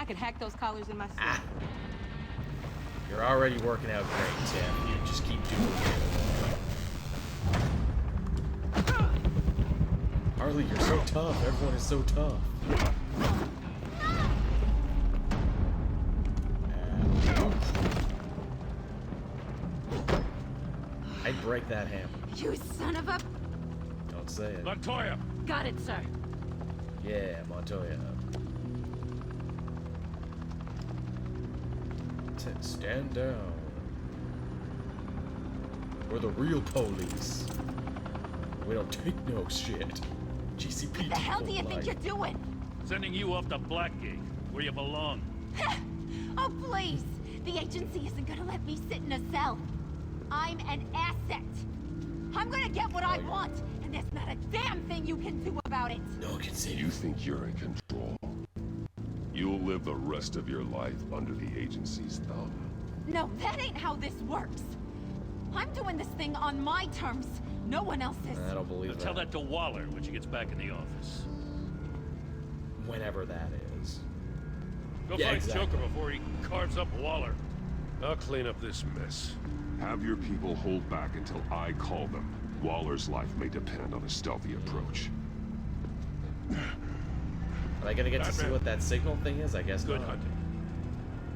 I could hack those collars in my sleep. Ah. You're already working out great, Tim. You just keep doing it. Harley, you're so tough. Everyone is so tough. I'd break that hammer. You son of a... Don't say it. Montoya! Got it, sir. Yeah, Montoya. Stand down. We're the real police. We don't take no shit. GCP. What the hell do you think you're doing? Sending you off to Blackgate, where you belong. Oh, please! The agency isn't gonna let me sit in a cell. I'm an asset. I'm gonna get what I want, and there's not a damn thing you can do about it. No one can say You think you're in control? You'll live the rest of your life under the agency's thumb. No, that ain't how this works. I'm doing this thing on my terms. No one else's. I don't believe that. Tell that to Waller when she gets back in the office. Whenever that is. Go Yeah, find exactly. Joker before he carves up Waller. I'll clean up this mess. Have your people hold back until I call them. Waller's life may depend on a stealthy approach. Am I gonna get to see what that signal thing is? I guess Good not. hunting.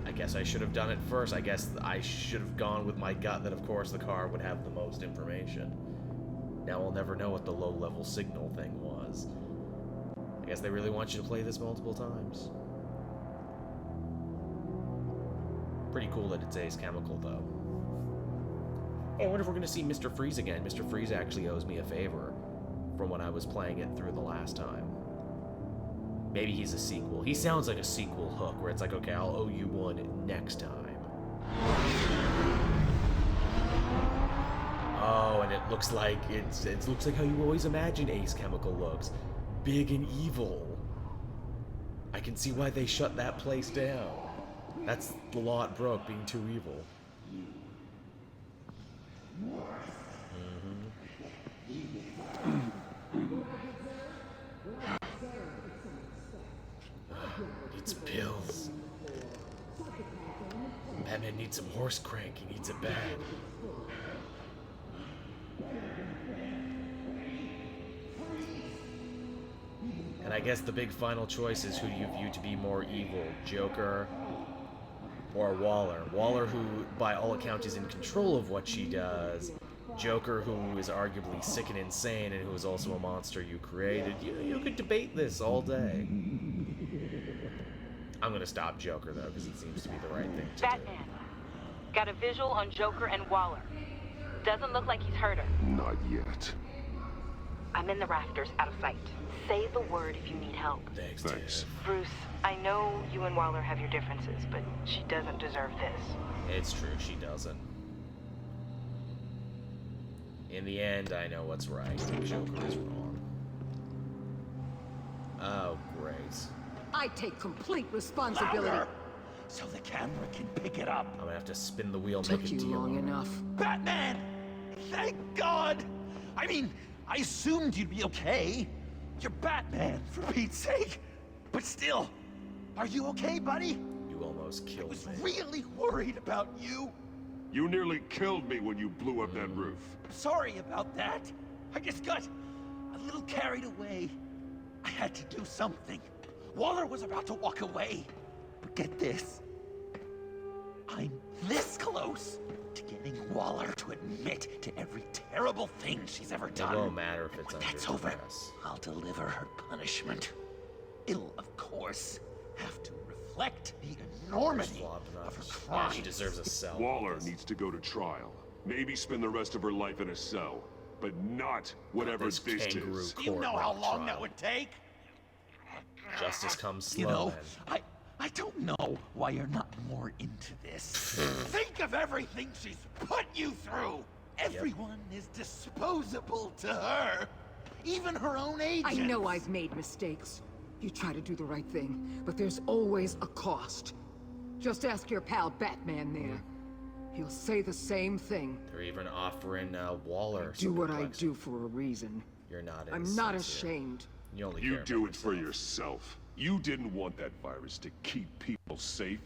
I guess I should have done it first. I guess I should have gone with my gut that, of course, the car would have the most information. Now we'll never know what the low-level signal thing was. I guess they really want you to play this multiple times. Pretty cool that it's Ace Chemical, though. Hey, I wonder if we're going to see Mr. Freeze again. Mr. Freeze actually owes me a favor from when I was playing it through the last time. Maybe he's a sequel. He sounds like a sequel hook, where it's like, okay, I'll owe you one next time. Oh, and it looks like it looks like how you always imagine Ace Chemical looks. Big and evil. I can see why they shut that place down. That's the law it broke, being too evil. Needs pills. Batman needs some horse crank. He needs it bad. And I guess the big final choice is who do you view to be more evil, Joker or Waller? Waller, who by all accounts is in control of what she does. Joker, who is arguably sick and insane and who is also a monster you created. You could debate this all day. I'm gonna stop Joker, though, because it seems to be the right thing to Batman. Got a visual on Joker and Waller. Doesn't look like he's hurt her. Not yet. I'm in the rafters, out of sight. Say the word if you need help. do. Thanks. Thanks. Bruce, I know you and Waller have your differences, but she doesn't deserve this. It's true, she doesn't. In the end, I know what's right. Joker is wrong. Oh, great. I take complete responsibility. Louder, so the camera can pick it up. I'm gonna have to spin the wheel, Took make you it deal. long enough. Batman! Thank God! I mean, I assumed you'd be okay. You're Batman, for Pete's sake. But still, are you okay, buddy? You almost I killed was me. really worried about you. You nearly killed me when you blew up that roof. Sorry about that. I just got a little carried away. I had to do something. Waller was about to walk away. But get this. I'm this close to getting Waller to admit to every terrible thing she's ever done. It won't matter if it's When under that's over, duress. I'll deliver her punishment. It'll, of course, have to reflect the enormity Flopping of her off. Yeah, crime. she deserves a cell. Waller needs to go to trial. Maybe spend the rest of her life in a cell. But not whatever This this kangaroo is. Do you know how long that would take? Justice comes slow. You know, man. I don't know why you're not more into this. Think of everything she's put you through. Everyone is disposable to her. Even her own agents. I know I've made mistakes. You try to do the right thing, but there's always a cost. Just ask your pal Batman there. He'll say the same thing. They're even offering Waller. Do what I do for a reason. You're not. I'm not insensitive. ashamed. You only You care do about it for yourself. yourself. You didn't want that virus to keep people safe.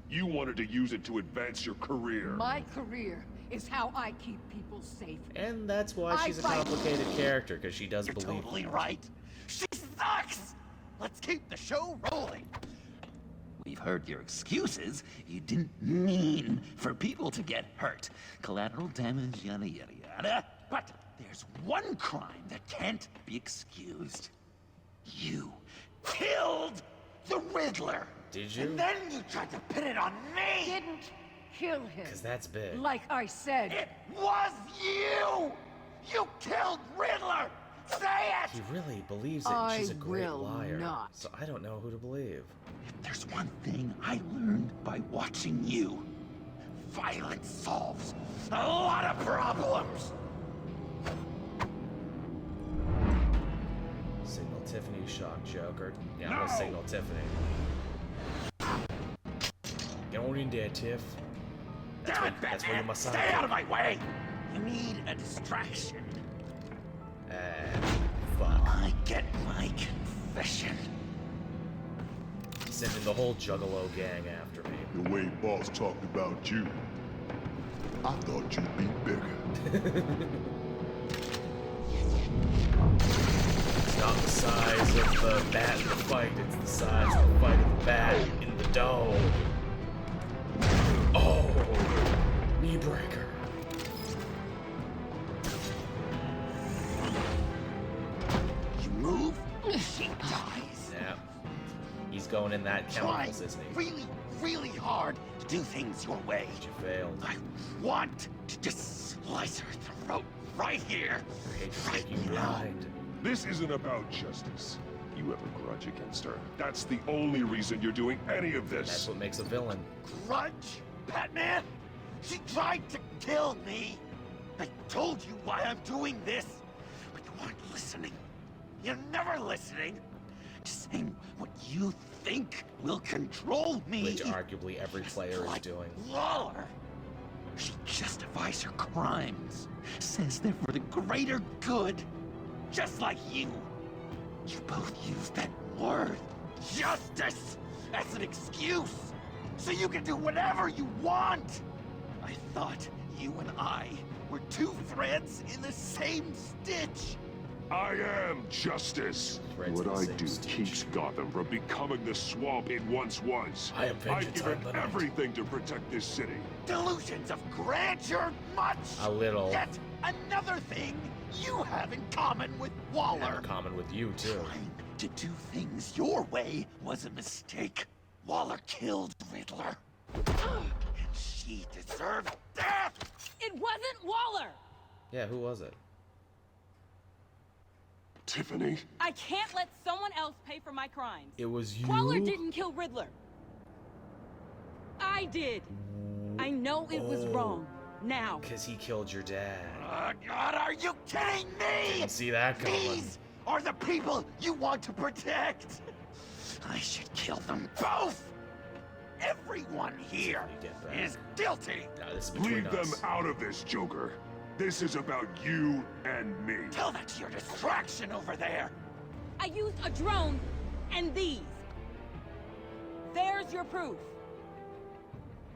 You wanted to use it to advance your career. My career is how I keep people safe. And that's why she's a complicated character, because she does You're believe. totally right. She sucks! Let's keep the show rolling. We've heard your excuses. You didn't mean for people to get hurt. Collateral damage, yada yada yada. But there's one crime that can't be excused. You killed the Riddler. Did you? And then you tried to pin it on me! Didn't kill him. Because that's big. Like I said. It was you! You killed Riddler! Say it! He really believes it, and she's a great will liar. not. So I don't know who to believe. If there's one thing I learned by watching you, violence solves a lot of problems! Signal Tiffany, shock Joker. Yeah, I'm No! gonna signal Tiffany. Get on in there, Tiff. Damn it, That's where you Batman! must Stay out of my way! You need a distraction. Fuck. I get my confession. Sending the whole Juggalo gang after me. The way Boss talked about you, I thought you'd be bigger. It's not the size of the bat in the fight, it's the size of the fight of the bat in the dome. Oh, knee breaker. You move, she dies. Yeah, he's going in that Try chemicals, isn't he? really, really hard to do things your way. But you failed. I want to just slice her throat right here. I hate to take you Right now. blind. This isn't about justice. You have a grudge against her. That's the only reason you're doing any of That's this. what makes a villain. Grudge? Batman? She tried to kill me. I told you why I'm doing this, but you weren't listening. You're never listening. Just saying what you think will control me. Which arguably every player is Like doing. Lawler. She justifies her crimes, says they're for the greater good, just like you. You both use that word, justice, as an excuse, so you can do whatever you want. I thought you and I were two threads in the same stitch. I am justice. Threads What in the I same do stitch. keeps Gotham from becoming the swamp it once was. I am I've vengeance given on the night. everything to protect this city. Delusions of grandeur much. A little. Yet another thing you have in common with Have Waller. in common with you, too. Trying to do things your way was a mistake. Waller killed Riddler. And she deserved death! It wasn't Waller! Yeah, who was it? Tiffany? I can't let someone else pay for my crimes. It was you? Waller didn't kill Riddler. I did. I know it was wrong. Now. Because he killed your dad. God, are you kidding me? Didn't see that coming. These are the people you want to protect. I should kill them both. Everyone here You get that. is guilty. No, this is between Leave them us. out of this, Joker. This is about you and me. Tell that to your distraction over there. I used a drone and these. There's your proof.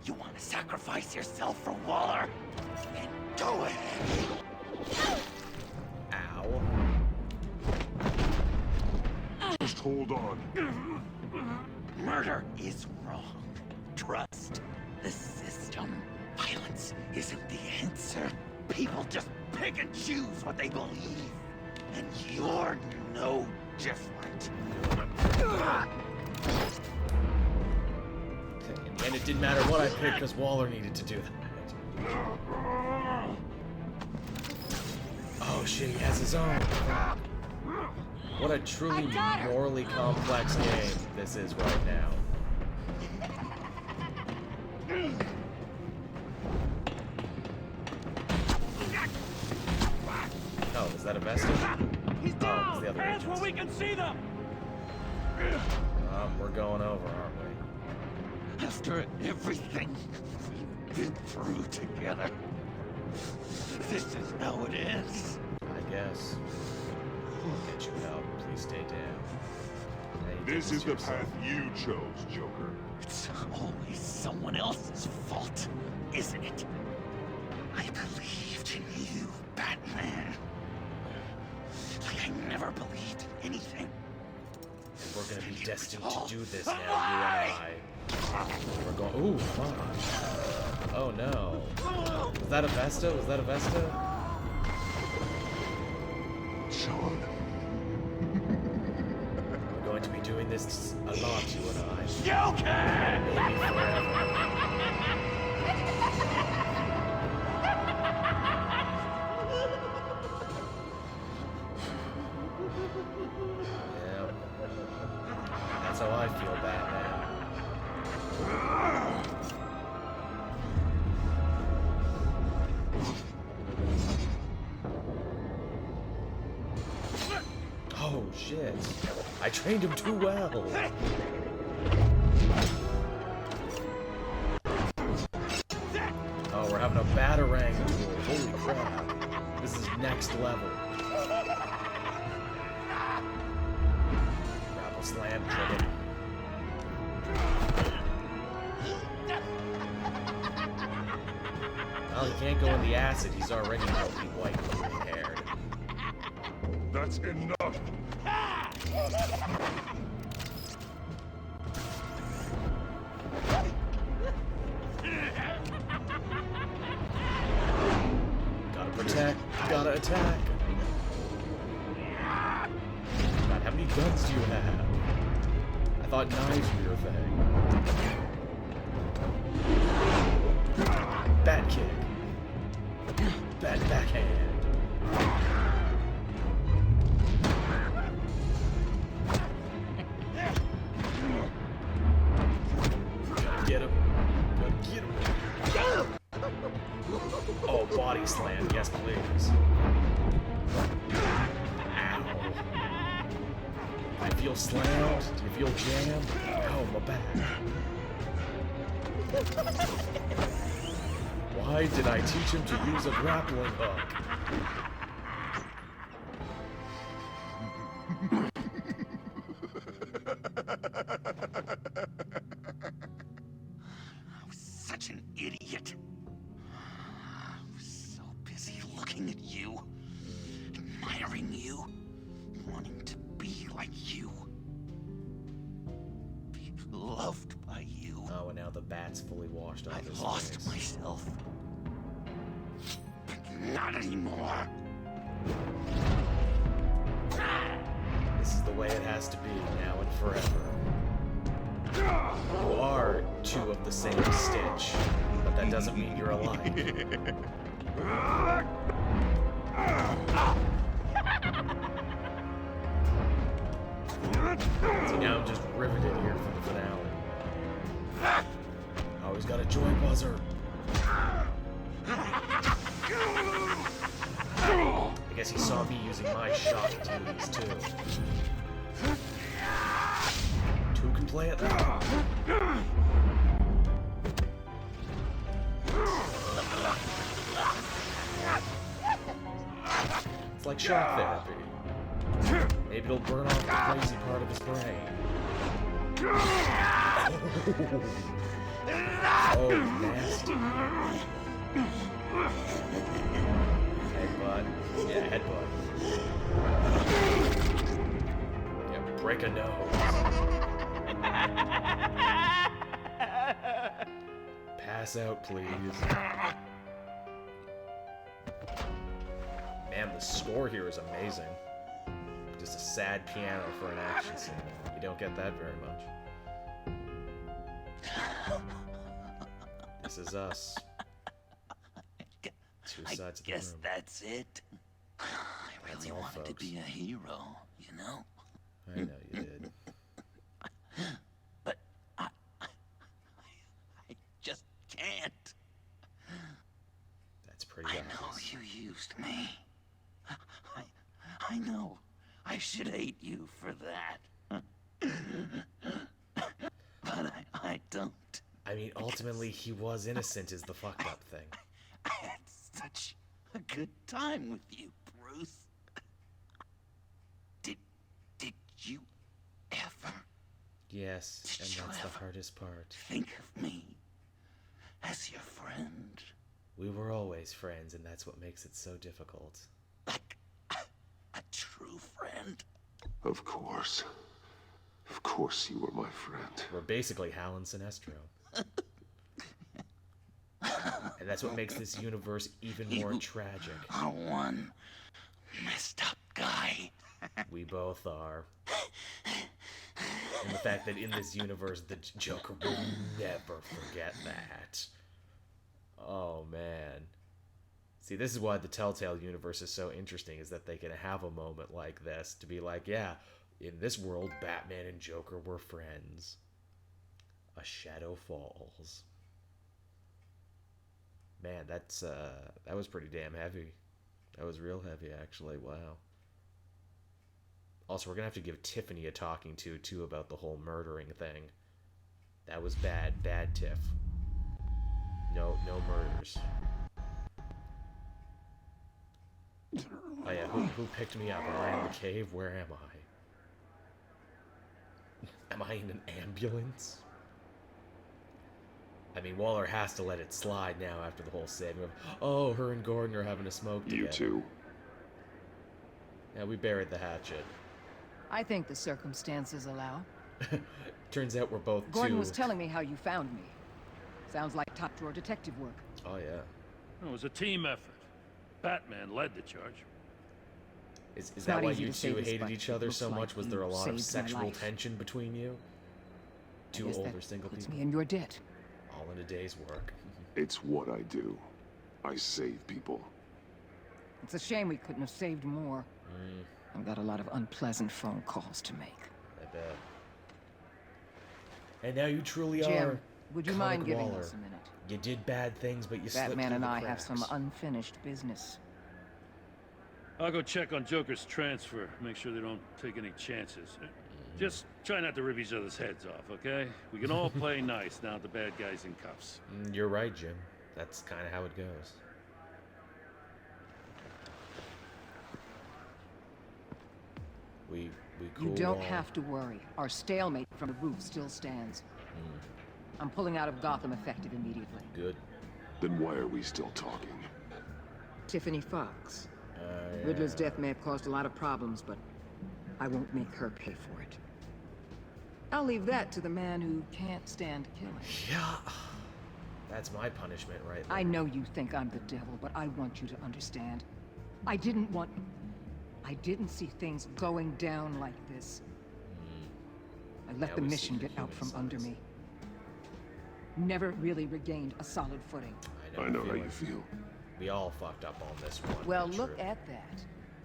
You want to sacrifice yourself for Waller? Then go ahead. Ow. Just hold on. Murder is wrong. Trust the system. Violence isn't the answer. People just pick and choose what they believe. And you're no different. In the end, it didn't matter what I picked because Waller needed to do that. Oh shit, he has his own. What a truly morally complex game this is right now. Oh, is that a vestige? He's Oh, down! it's the other Hands where agents. we can see them! We're going over, aren't we? After everything we've been through together, this is how it ends. I guess. We'll get you help. Please stay down. This is the path you chose, Joker. It's always someone else's fault, isn't it? I believed in you, Batman. Like I never believed in anything. We're gonna be destined to do this now, you and I. We're going. Ooh, fuck. Oh no. Was that a Vesta? Was that a Vesta? Sean. We're going to be doing this a lot, you and I. Joker! Maybe forever. Yeah. That's how I feel, Batman. Oh shit. I trained him too well. Oh, we're having a batarang duel. Holy crap. This is next level. Grapple slam, trigger. Well, he can't go in the acid. He's already milky white and green-haired. That's enough. Gotta protect. Gotta attack. God, how many guns do you have? I thought knives were your thing. Bat kick. Bat backhand. Gotta get him. Gotta get him. Oh, body slam. Yes, please. Ow. Do you feel slammed? Do you feel jammed? Ow, my back. Why did I teach him to use a grappling hook? I was such an idiot. I was so busy looking at you, admiring you, wanting to be like you. Be loved by you. Oh, and now the bat's fully washed off I've his lost face. myself. But not anymore. This is the way it has to be, now and forever. You are two of the same Stitch, but that doesn't mean you're alike. See, now I'm just riveted here for the finale. Oh, he's got a joy buzzer. I guess he saw me using my shock abilities too. Two can play it now. It's like shock therapy. Maybe it'll burn off the crazy part of his brain. Oh, nasty. Headbutt. Yeah, headbutt. Yeah, break a nose. Pass out, please. Man, the score here is amazing. Just a sad piano for an action scene. You don't get that very much. This is us. Two I sides of the guess room. that's it. I That's really all, wanted to folks. be a hero, you know? I know you did. But I just can't. That's pretty I know obvious. you used me. I know. I should hate you for that. But I don't. I mean, ultimately, he was innocent is the fucked up thing. I had such a good time with you, Bruce. Did you ever Yes, Did and you that's the ever hardest part. think of me as your friend? We were always friends, and that's what makes it so difficult. Like a true friend? Of course. Of course you were my friend. We're basically Hal and Sinestro. And that's what makes this universe even more tragic. Are one messed up guy. We both are. And the fact that in this universe, the Joker will never forget that. Oh, man. See, this is why the Telltale universe is so interesting, is that they can have a moment like this to be like, yeah, in this world, Batman and Joker were friends. A shadow falls. Man, that was pretty damn heavy. That was real heavy, actually. Wow. Also, we're gonna have to give Tiffany a talking to, too, about the whole murdering thing. That was bad. Bad, Tiff. No murders. Oh yeah, who picked me up? Am I in the cave? Where am I? Am I in an ambulance? I mean, Waller has to let it slide now after the whole saving of, oh, her and Gordon are having a smoke together. You too. Yeah, we buried the hatchet. I think the circumstances allow. Turns out we're both Gordon too... was telling me how you found me. Sounds like top-drawer detective work. Oh, yeah. It was a team effort. Batman led the charge. Is It's that not why easy you to say two this, hated but each it other looks so like much? Was you there a lot of saved my sexual life. tension between you? I Two guess older that single puts people? me in your debt. All in a day's work. It's what I do. I save people. It's a shame we couldn't have saved more. I've got a lot of unpleasant phone calls to make. I bet. And now you truly Jim, are would you Comic mind giving Waller. us a minute? You did bad things, but you slipped Batman through and the I have some cracks. unfinished business. I'll go check on Joker's transfer, make sure they don't take any chances. Just try not to rip each other's heads off, okay? We can all play nice now that the bad guy's in cuffs. You're right, Jim. That's kind of how it goes. We cool You don't Wall. have to worry. Our stalemate from the roof still stands. I'm pulling out of Gotham effective immediately. Good. Then why are we still talking? Tiffany Fox. Yeah. Riddler's death may have caused a lot of problems, but I won't make her pay for it. I'll leave that to the man who can't stand killing. Yeah. That's my punishment right there. I know you think I'm the devil, but I want you to understand. I didn't see things going down like this. I let Now the we mission see the get out human from under sides. me. Never really regained a solid footing. I know how feeling. you feel. We all fucked up on this one. Well, pretty look true. at that.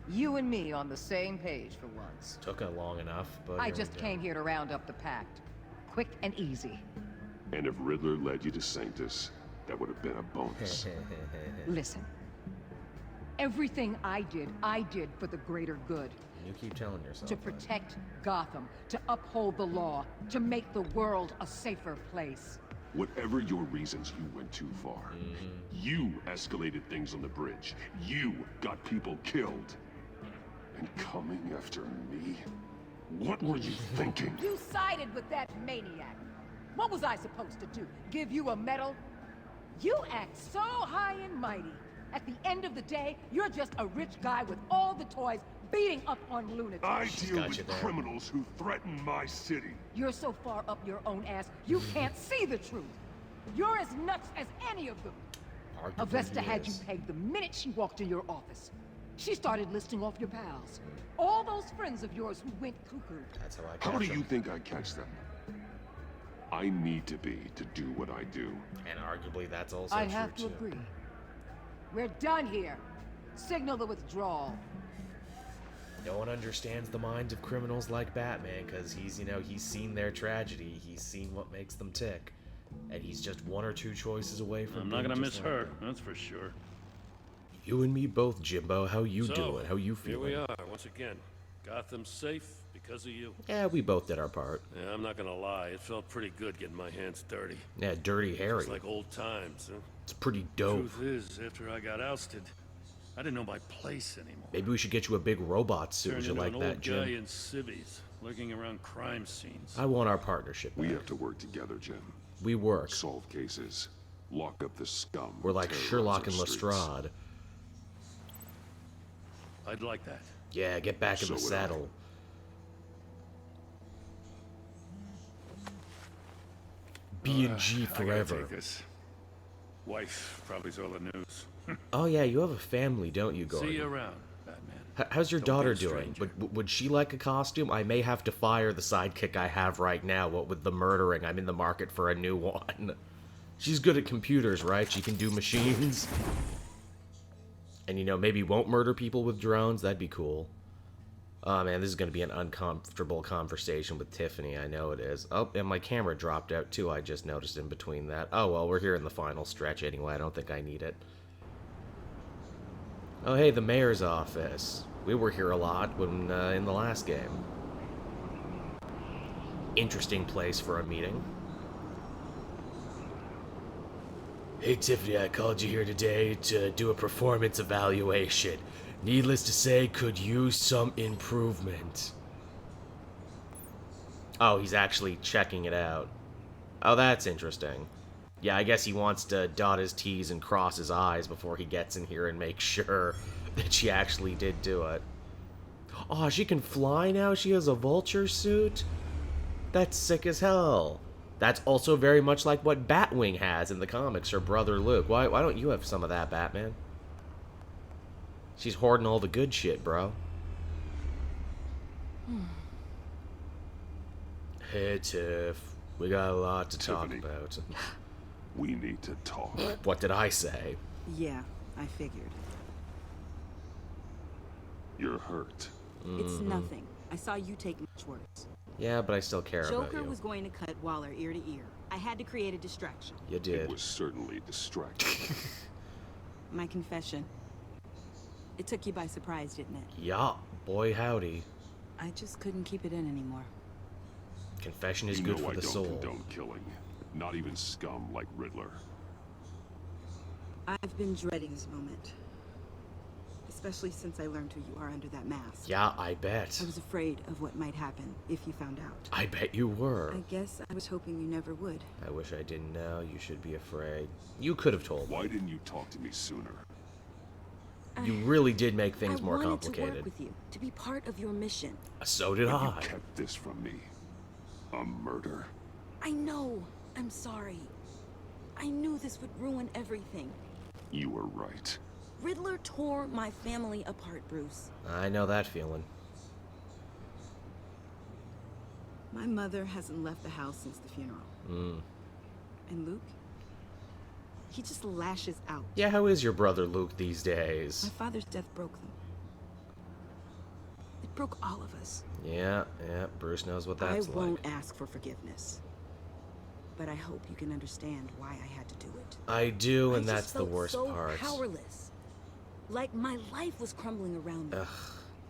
You and me on the same page for once. Took it long enough, but I here we just go. came here to round up the Pact. Quick and easy. And if Riddler led you to Sanctus, that would have been a bonus. Listen. Everything I did for the greater good. You keep telling yourself To that. protect Gotham, to uphold the law, to make the world a safer place. Whatever your reasons, you went too far. You escalated things on the bridge. You got people killed. And coming after me? What were you thinking? You sided with that maniac. What was I supposed to do? Give you a medal? You act so high and mighty. At the end of the day, you're just a rich guy with all the toys beating up on lunatics. I She's deal got you with there. criminals who threaten my city. You're so far up your own ass, you can't see the truth. You're as nuts as any of them. Arguably Avesta he had you is. pegged the minute she walked in your office. She started listing off your pals. All those friends of yours who went cuckoo. That's how I How catch do him. you think I catch them? I need to be to do what I do. And arguably that's also I true have to too. agree. We're done here. Signal the withdrawal. No one understands the minds of criminals like Batman because he's seen their tragedy. He's seen what makes them tick. And he's just one or two choices away from I'm not being gonna just miss like her, them. that's for sure. You and me both, Jimbo. How you So, doing? How you Here feeling? we are, once again. Gotham's safe because of you. Yeah, we both did our part. Yeah, I'm not gonna lie, it felt pretty good getting my hands dirty. Yeah, Dirty Harry. It's like old times, huh? It's pretty dope. Truth is, after I got ousted, I didn't know my place anymore. Maybe we should get you a big robot suit. Turned Would you into like an that, old guy Jim? in civvies. lurking around crime scenes. I want our partnership back. We have to work together, Jim. We work. Solve cases. Lock up the scum. We're like terrorize Sherlock our and streets. Lestrade. I'd like that. Yeah, get back in the So would saddle. B&G I gotta forever. take this. Wife probably saw the news. Oh yeah, you have a family, don't you, Gordon? See you around, Batman. How's your Don't daughter be a doing? stranger. Would she like a costume? I may have to fire the sidekick I have right now. What with the murdering, I'm in the market for a new one. She's good at computers, right? She can do machines. And, you know, maybe won't murder people with drones. That'd be cool. Oh, man, this is going to be an uncomfortable conversation with Tiffany. I know it is. Oh, and my camera dropped out, too. I just noticed in between that. Oh, well, we're here in the final stretch anyway. I don't think I need it. Oh, hey, the mayor's office. We were here a lot when in the last game. Interesting place for a meeting. Hey, Tiffany, I called you here today to do a performance evaluation. Needless to say, could use some improvement. Oh, he's actually checking it out. Oh, that's interesting. Yeah, I guess he wants to dot his T's and cross his I's before he gets in here and make sure that she actually did do it. Oh, she can fly now? She has a vulture suit? That's sick as hell. That's also very much like what Batwing has in the comics, her brother Luke. Why don't you have some of that, Batman? She's hoarding all the good shit, bro. Hey, Tiff. We got a lot to talk Tiffany. about. We need to talk. What did I say? Yeah, I figured. You're hurt. It's nothing. I saw you take much worse. Yeah, but I still care about Joker you. was going to cut Waller ear to ear. I had to create a distraction. You It did. was certainly distracting. My confession. It took you by surprise, didn't it? Yeah, boy howdy. I just couldn't keep it in anymore. Confession is You good know for I the don't soul. condone killing. Not even scum like Riddler. I've been dreading this moment. Especially since I learned who you are under that mask. Yeah, I bet. I was afraid of what might happen if you found out. I bet you were. I guess I was hoping you never would. I wish I didn't know. You should be afraid. You could have told me. Why didn't you talk to me sooner? You really did make things I more wanted to complicated. work with you, to be part of your mission. So did But you I. kept this from me. A murder? I know. I'm sorry. I knew this would ruin everything. You were right. Riddler tore my family apart, Bruce. I know that feeling. My mother hasn't left the house since the funeral. And Luke? He just lashes out. Yeah, how is your brother Luke these My days? father's death broke them. It broke all of us. Yeah, Bruce knows what that's I won't like. ask for forgiveness. But I hope you can understand why I had to do it. I do, I and just that's the felt worst so part. Powerless. Like my life was crumbling around me. Ugh.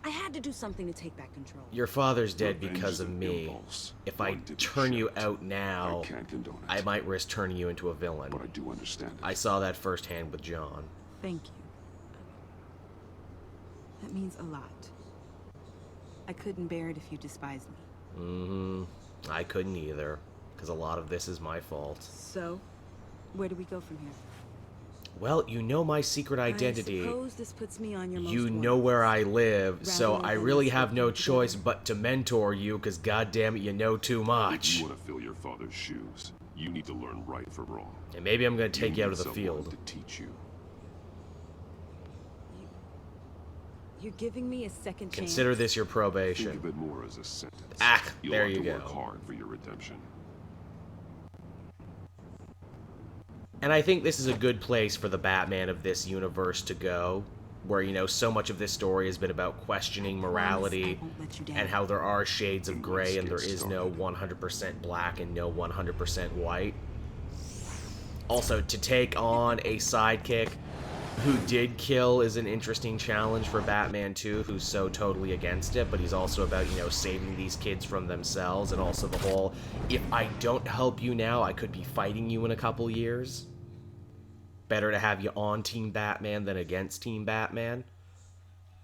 I had to do something to take back control. Your father's dead Revenge because is of an me. impulse, If I one to be turn you shared. out now, I can't condone it. I might risk turning you into a villain. But I do understand it. I saw that firsthand with John. Thank you. That means a lot. I couldn't bear it if you despised me. I couldn't either, because a lot of this is my fault. So, where do we go from here? Well, you know my secret identity. I suppose this puts me on your most You wanted know where I list. live, so Rather I than really us have no working choice together. but to mentor you, because goddamn it, you know too If much. you want to fill your father's shoes, you need to learn right from wrong. And maybe I'm going to take you out need of the someone field. to teach you. You're giving me a second chance. Consider this your Think probation. of it more as a sentence. Ah, You'll there have you to go. work hard for your redemption. And I think this is a good place for the Batman of this universe to go, where, you know, so much of this story has been about questioning morality I won't let you down. and how there are shades of Then gray let's and there get is no started. 100% black and no 100% white. Also, to take on a sidekick who did kill is an interesting challenge for Batman too, who's so totally against it, but he's also about, you know, saving these kids from themselves, and also the whole, if I don't help you now, I could be fighting you in a couple years. Better to have you on Team Batman than against Team Batman.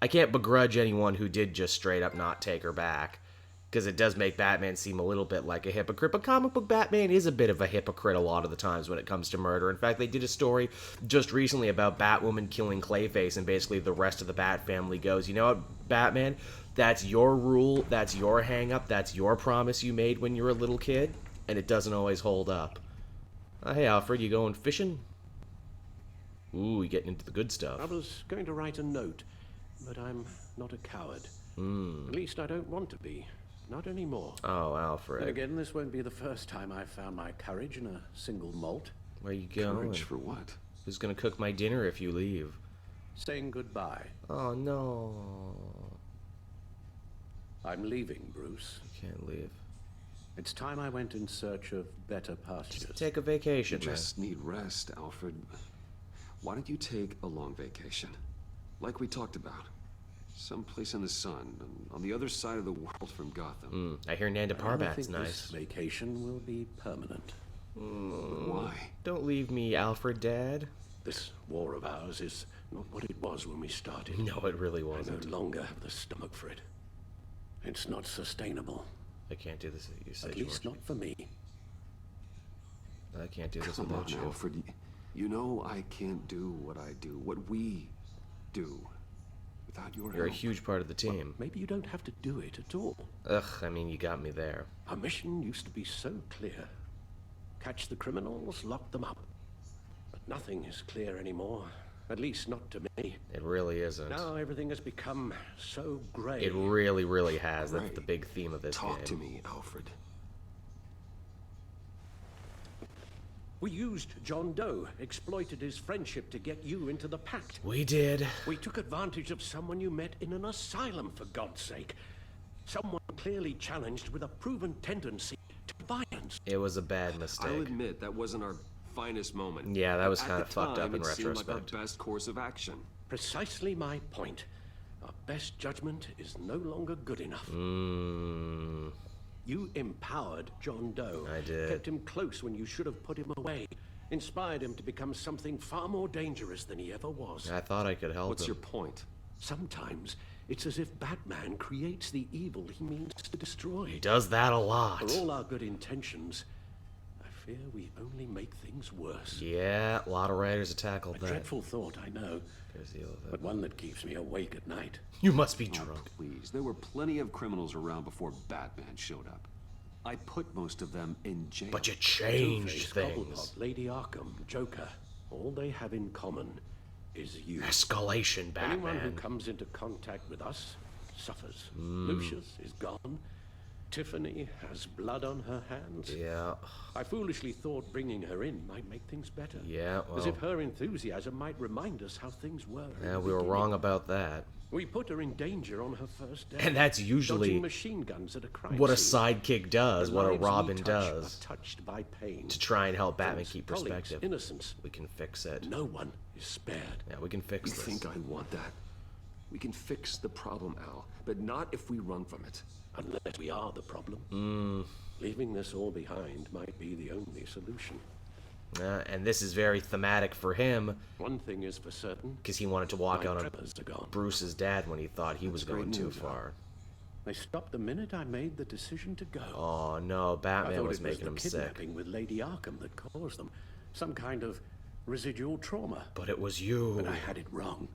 I can't begrudge anyone who did just straight up not take her back, because it does make Batman seem a little bit like a hypocrite. But comic book Batman is a bit of a hypocrite a lot of the times when it comes to murder. In fact, they did a story just recently about Batwoman killing Clayface, and basically the rest of the Bat family goes, you know what, Batman, that's your rule, that's your hang-up, that's your promise you made when you were a little kid, and it doesn't always hold up. Hey, Alfred, you going fishing? Ooh, you getting into the good stuff. I was going to write a note, but I'm not a coward. At least I don't want to be. Not anymore. Oh, Alfred. Then again, this won't be the first time I've found my courage in a single malt. Where you going? Courage for what? Who's gonna cook my dinner if you leave? Saying goodbye. Oh, no. I'm leaving, Bruce. You can't leave. It's time I went in search of better pastures. Just take a vacation, You man. just need rest, Alfred. Why don't you take a long vacation? Like we talked about. Someplace in the sun, on the other side of the world from Gotham. I hear Nanda I don't Parbat's think nice. this vacation will be permanent. Why? Don't leave me, Alfred, Dad. This war of ours is not what it was when we started. No, it really I wasn't. no longer have the stomach for it. It's not sustainable. I can't do this at you, say, At least George. not for me. I can't do this Come on, without you. Alfred. You know I can't do what I do, what we do, without your You're a help. huge part of the team. Maybe you don't have to do it at all. Ugh, I mean, you got me there. Our mission used to be so clear. Catch the criminals, lock them up. But nothing is clear anymore. At least not to me. It really isn't. Now everything has become so grey. It really, really has. That's Right. the big theme of this Talk game. to me, Alfred. We used John Doe, exploited his friendship to get you into the Pact. We did. We took advantage of someone you met in an asylum, for God's sake. Someone clearly challenged with a proven tendency to violence. It was a bad mistake. I'll admit that wasn't our finest moment. Yeah, that was At kind the of fucked up time, in it seemed like retrospect. our best course of action. Precisely my point. Our best judgment is no longer good enough. You empowered John Doe. I did. Kept him close when you should have put him away. Inspired him to become something far more dangerous than he ever was. I thought I could help What's him. your point? Sometimes it's as if Batman creates the evil he means to destroy. He does that a lot. For all our good intentions, I fear we only make things worse. Yeah, a lot of writers have tackled A that. dreadful thought, I know, There's the other but one that keeps me awake at night. You must be Oh, drunk. please. There were plenty of criminals around before Batman showed up. I put most of them in jail. But you changed Two-Face, things. Cobblepot, Lady Arkham, Joker, all they have in common is you. Escalation, Anyone who Batman. comes into contact with us suffers. Lucius is gone. Tiffany has blood on her hands. Yeah, I foolishly thought bringing her in might make things better. yeah, As well, if her enthusiasm might remind us how things were. in yeah, the we were beginning. wrong about that. We put her in danger on her first day. And that's dodging usually machine guns at a crime what a scene. sidekick does, The what a lives we Robin touch does, are touched by pain. to try and help Batman Friends, keep colleagues, perspective. Innocence. We can fix it. No one is spared. Yeah, we can fix You this. think I want that? We can fix the problem, Al, but not if we run from it. Unless we are the problem. Leaving this all behind might be the only solution. And this is very thematic for him, One thing is for certain. because he wanted to walk My out on tremors are gone. Bruce's dad when he thought he was That's great going too news, Al. far. They stopped the minute I made the decision to go. Oh no, I Batman thought was it was making the him sick. kidnapping with Lady Arkham that caused them. Some kind of residual trauma. But it was you. But I had it wrong.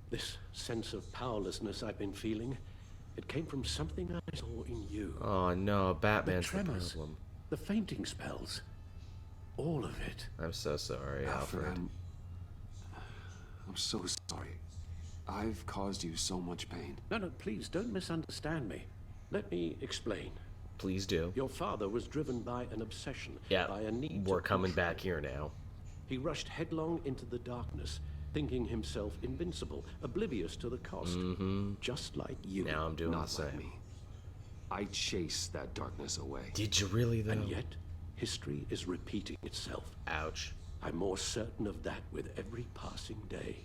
This sense of powerlessness I've been feeling, it came from something I saw in you. Oh no, The Batman's the tremors, problem. the fainting spells, all of it. I'm so sorry, Alfred, Alfred. I'm so sorry. I've caused you so much pain. No, please don't misunderstand me. Let me explain. Please do. Your father was driven by an obsession, Yeah, by a need we're to coming control. back here now. He rushed headlong into the darkness, thinking himself invincible, oblivious to the cost. Just like you. Now I'm doing the Not like same. me. I chased that darkness away. Did you really though? And yet, history is repeating itself. Ouch. I'm more certain of that with every passing day.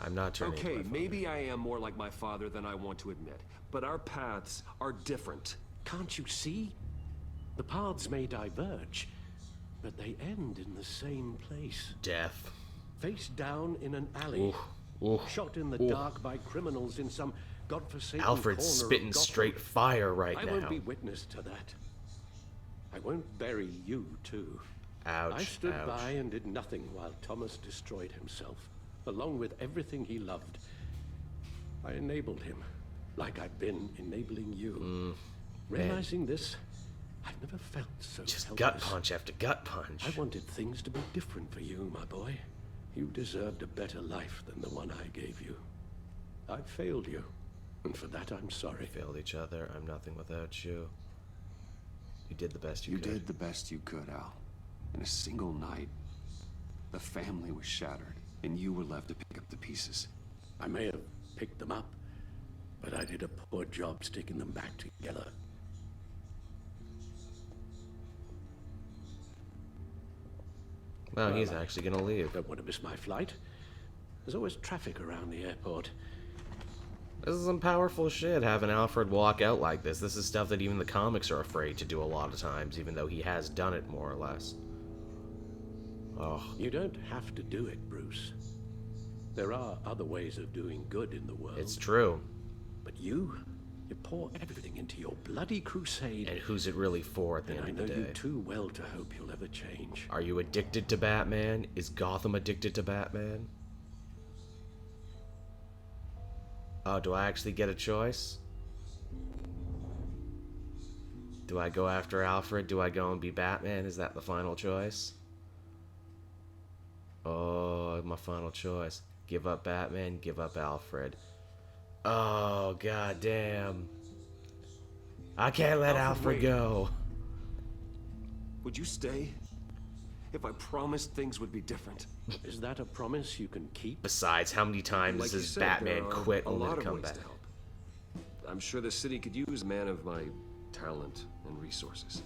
I'm not turning. into Okay, my father. maybe I am more like my father than I want to admit, but our paths are different. Can't you see? The paths may diverge, but they end in the same place. Death. Face down in an alley. Oof. Shot in the Oof. dark by criminals in some godforsaken Alfred's corner of spitting Gotham. straight fire right I now. won't be witness to that. I won't bury you, too. Ouch, I stood ouch. by and did nothing while Thomas destroyed himself, along with everything he loved. I enabled him, like I've been enabling you. Realizing this, I've never felt so Just helpless. gut punch after gut punch. I wanted things to be different for you, my boy. You deserved a better life than the one I gave you. I failed you, and for that I'm sorry. We failed each other. I'm nothing without you. You did the best you could. You did the best you could, Al. In a single night, the family was shattered, and you were left to pick up the pieces. I may have picked them up, but I did a poor job sticking them back together. Well, he's actually gonna leave. Don't want to miss my flight. There's always traffic around the airport. This is some powerful shit, having Alfred walk out like this. This is stuff that even the comics are afraid to do a lot of times, even though he has done it more or less. Oh. You don't have to do it, Bruce. There are other ways of doing good in the world. It's true. But you pour everything into your bloody crusade. And who's it really for at the end of the day? I know you too well to hope you'll ever change. Are you addicted to Batman? Is Gotham addicted to Batman? Oh, do I actually get a choice? Do I go after Alfred? Do I go and be Batman? Is that the final choice? Oh, my final choice. Give up Batman, give up Alfred. Oh, god damn. I can't let Alfred go. Would you stay? If I promised things would be different. Is that a promise you can keep? Besides, how many times Like you has said, Batman there are quit a only lot to of come ways back? to help. I'm sure the city could use a man of my talent and resources.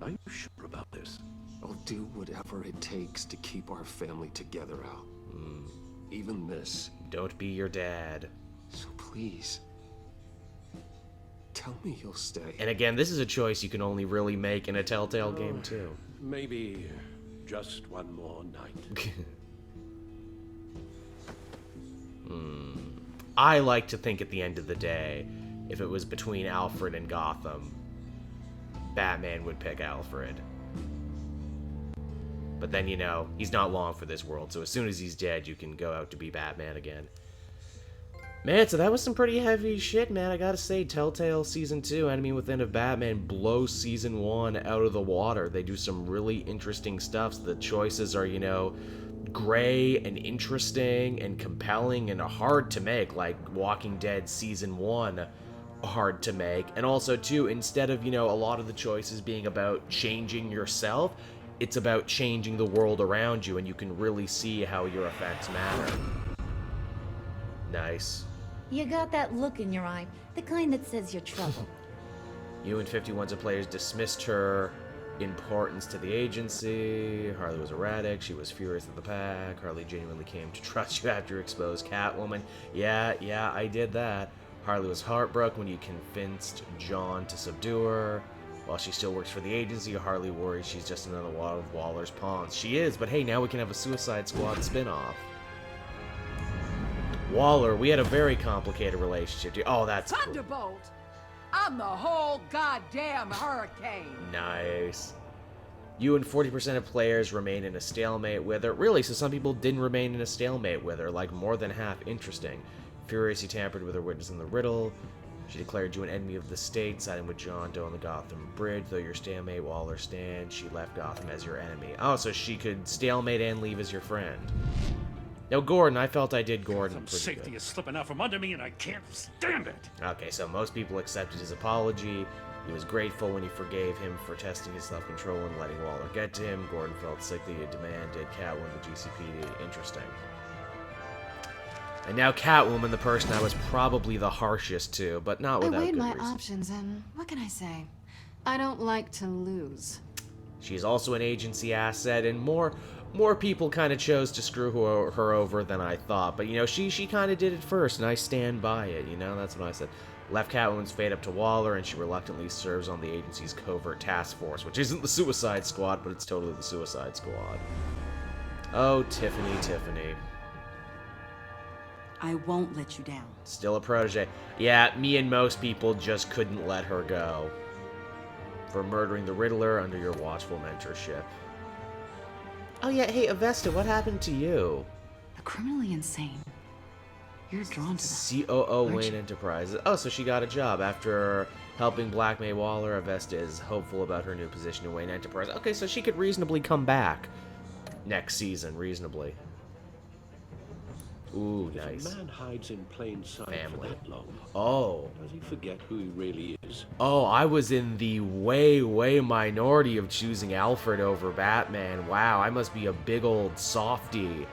Are you sure about this? I'll do whatever it takes to keep our family together, Al. Even this. Don't be your dad. So please, tell me you'll stay. And again, this is a choice you can only really make in a Telltale game too. Maybe just one more night. I like to think at the end of the day, if it was between Alfred and Gotham, Batman would pick Alfred. But then, you know, he's not long for this world, so as soon as he's dead, you can go out to be Batman again. Man, so that was some pretty heavy shit, man. I gotta say, Telltale Season 2, Enemy Within of Batman, blows Season 1 out of the water. They do some really interesting stuff. The choices are, you know, gray and interesting and compelling and hard to make, like Walking Dead Season 1 hard to make. And also, too, instead of, you know, a lot of the choices being about changing yourself, it's about changing the world around you, and you can really see how your effects matter. Nice. You got that look in your eye, the kind that says you're trouble. You and 51s of players dismissed her importance to the agency. Harley was erratic. She was furious at the Pact. Harley genuinely came to trust you after you exposed Catwoman. Yeah, I did that. Harley was heartbroken when you convinced John to subdue her. While she still works for the agency, Harley worries she's just another one of Waller's pawns. She is, but hey, now we can have a Suicide Squad spin-off. Waller, we had a very complicated relationship. Oh, that's cool. Thunderbolt! I'm the whole goddamn hurricane! Nice. You and 40% of players remain in a stalemate with her. Really, so some people didn't remain in a stalemate with her, like more than half. Interesting. Furious, you tampered with her witness in the riddle. She declared you an enemy of the state, siding with John Doe on the Gotham Bridge. Though your stalemate, Waller stands, she left Gotham as your enemy. Oh, so she could stalemate and leave as your friend. Now, Gordon, I felt I did Gordon pretty Safety good. is slipping out from under me, and I can't stand it. Okay, so most people accepted his apology. He was grateful when you forgave him for testing his self-control and letting Waller get to him. Gordon felt sick that he demanded Catwoman the GCPD. Interesting. And now Catwoman, the person I was probably the harshest to, but not without I weighed good my reason. options, and what can I say? I don't like to lose. She's also an agency asset, and more people kind of chose to screw her over than I thought. But, you know, she kind of did it first, and I stand by it, you know? That's what I said. Left Catwoman's fate up to Waller, and she reluctantly serves on the agency's covert task force, which isn't the Suicide Squad, but it's totally the Suicide Squad. Oh, Tiffany. I won't let you down. Still a protege. Yeah, me and most people just couldn't let her go. For murdering the Riddler under your watchful mentorship. Oh yeah, hey, Avesta, what happened to you? A criminally insane. You're drawn to that. COO Wayne Enterprises. Oh, so she got a job after helping Black May Waller. Avesta is hopeful about her new position in Wayne Enterprise. Okay, so she could reasonably come back next season, reasonably. Ooh, nice. If a man hides in plain sight Family. for that long, does he forget who he really is? Oh, I was in the way minority of choosing Alfred over Batman. Wow, I must be a big old softie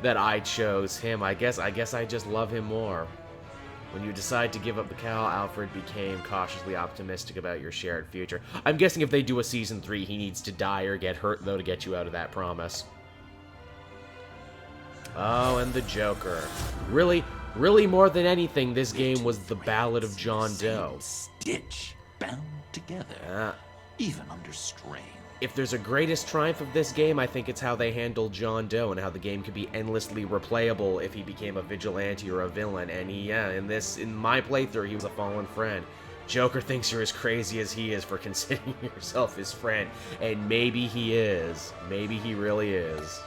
that I chose him. I guess I just love him more. When you decide to give up the cowl, Alfred became cautiously optimistic about your shared future. I'm guessing if they do a season 3, he needs to die or get hurt, though, to get you out of that promise. Oh, and the Joker. Really more than anything, this game was the Ballad of John Doe. Stitch bound together, even under strain. If there's a greatest triumph of this game, I think it's how they handled John Doe and how the game could be endlessly replayable if he became a vigilante or a villain. And in my playthrough, he was a fallen friend. Joker thinks you're as crazy as he is for considering yourself his friend. And maybe he is. Maybe he really is.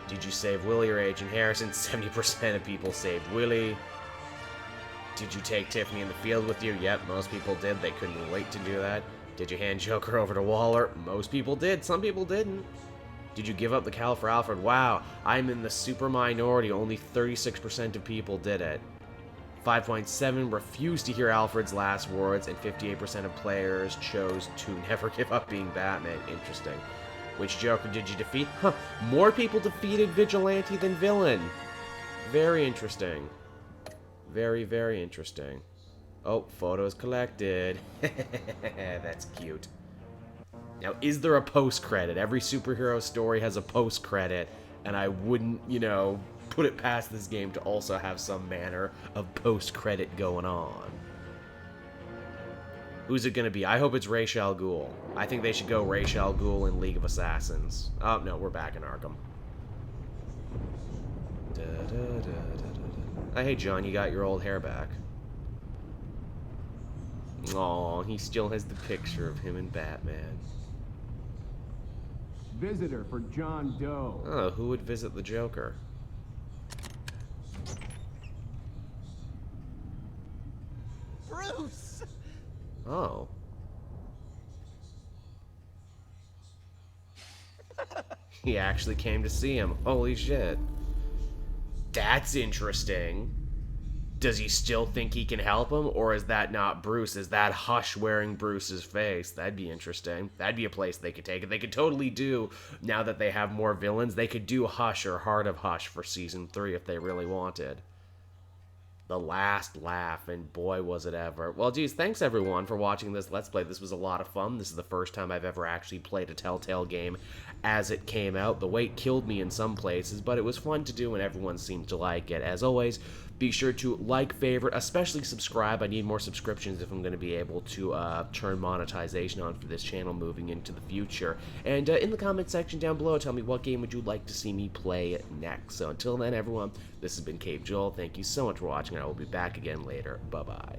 Did you save Willie or Agent Harrison? 70% of people saved Willie. Did you take Tiffany in the field with you? Yep, most people did. They couldn't wait to do that. Did you hand Joker over to Waller? Most people did. Some people didn't. Did you give up the cowl for Alfred? Wow, I'm in the super minority. Only 36% of people did it. 5.7 refused to hear Alfred's last words, and 58% of players chose to never give up being Batman. Interesting. Which Joker did you defeat? Huh, more people defeated Vigilante than Villain. Very interesting. Very, very interesting. Oh, photos collected. That's cute. Now, is there a post-credit? Every superhero story has a post-credit, and I wouldn't, put it past this game to also have some manner of post-credit going on. Who's it gonna be? I hope it's Ra's al Ghul. I think they should go Ra's al Ghul in League of Assassins. Oh, no, we're back in Arkham. Hey, John, you got your old hair back. Aw, he still has the picture of him and Batman. Visitor for John Doe. Oh, who would visit the Joker? Bruce! Oh. He actually came to see him. Holy shit. That's interesting. Does he still think he can help him, or is that not Bruce? Is that Hush wearing Bruce's face? That'd be interesting. That'd be a place they could take it. They could totally do, now that they have more villains, they could do Hush or Heart of Hush for Season 3 if they really wanted. The last laugh, and boy was it ever. Well, geez, thanks everyone for watching this Let's Play. This was a lot of fun. This is the first time I've ever actually played a Telltale game as it came out. The wait killed me in some places, but it was fun to do and everyone seemed to like it. As always, be sure to like, favorite, especially subscribe. I need more subscriptions if I'm going to be able to turn monetization on for this channel moving into the future. And in the comment section down below, tell me what game would you like to see me play next. So until then, everyone, this has been Cave Joel. Thank you so much for watching, and I will be back again later. Bye-bye.